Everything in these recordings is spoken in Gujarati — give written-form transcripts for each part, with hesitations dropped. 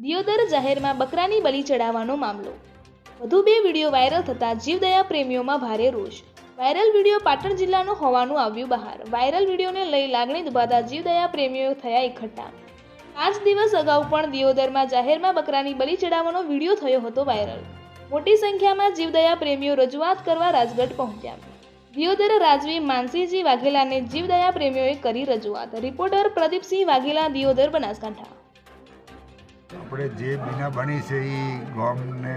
દિયોદર જાહેરમાં બકરાની બલિ ચડાવવાનો મામલો। વધુ 2 વિડીયો વાયરલ થતાં જીવદયા પ્રેમીઓમાં ભારે રોષ। વાયરલ વિડીયો પાટણ જિલ્લાનો હોવાનું આવ્યું બહાર। વાયરલ વિડીયોને લઈ લાગણી દુભાતા જીવદયા પ્રેમીઓ થયા એકઠા। 5 દિવસ અગાઉ પણ દિયોદરમાં જાહેરમાં બકરાની બલિ ચડાવવાનો વિડીયો થયો હતો વાયરલ। મોટી સંખ્યામાં જીવદયા પ્રેમીઓ રજૂઆત કરવા રાજગઢ પહોંચ્યા। દિયોદર રાજવી માનસિંહજી વાઘેલાને જીવદયા પ્રેમીઓએ કરી રજૂઆત। રિપોર્ટર પ્રદીપસિંહ વાઘેલા, દિયોદર, બનાસકાંઠા। આપણે જે બીના બની છે એ ગામને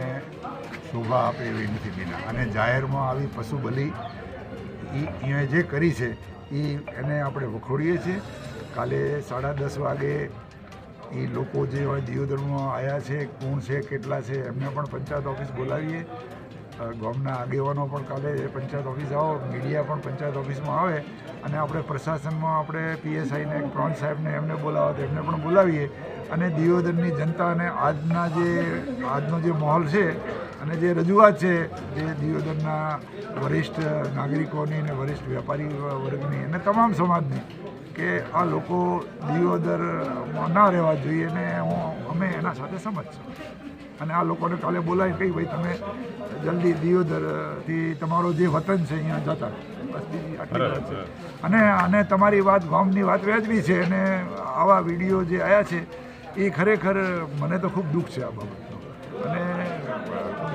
શોભા આપે એવી નથી બીના, અને જાહેરમાં આવી પશુ બલિ એ જે કરી છે એને આપણે વખોડીએ છીએ। કાલે 10:30 વાગે એ લોકો જે દિયોદરમાં આવ્યા છે, કોણ છે, કેટલા છે, એમને પણ પંચાયત ઓફિસ બોલાવીએ। ગામના આગેવાનો પણ કાલે પંચાયત ઓફિસ આવો, મીડિયા પણ પંચાયત ઓફિસમાં આવે, અને આપણે પ્રશાસનમાં આપણે પીએસઆઈને, પ્રોન સાહેબને એમને બોલાવો તો એમને પણ બોલાવીએ। અને દિયોદરની જનતાને આજનો જે માહોલ છે અને જે રજૂઆત છે, જે દિયોદરના વરિષ્ઠ નાગરિકોની અને વરિષ્ઠ વેપારી વર્ગની અને તમામ સમાજની, કે આ લોકો દિયોદરમાં ના રહેવા જોઈએ, ને અમે એના સાથે સમજ છું। અને આ લોકોને કાલે બોલાવી કહી, ભાઈ તમે જલ્દી દિયોદરથી તમારો જે વતન છે અહીંયા જતા, બસ બીજી આટલી વાત છે। અને તમારી વાત, ગામની વાત વ્યાજબી છે, અને આવા વિડીયો જે આવ્યા છે એ ખરેખર મને તો ખૂબ દુઃખ છે આ બાબતનું। અને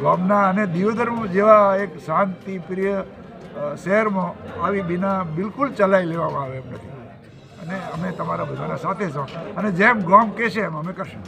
ગામના અને દિયોદર જેવા એક શાંતિપ્રિય શહેરમાં આવી બીના બિલકુલ ચલાવી લેવામાં આવે એમ નથી, અને અમે તમારા બધાના સાથે છો, અને જેમ ગામ કહેશે એમ અમે કરશું।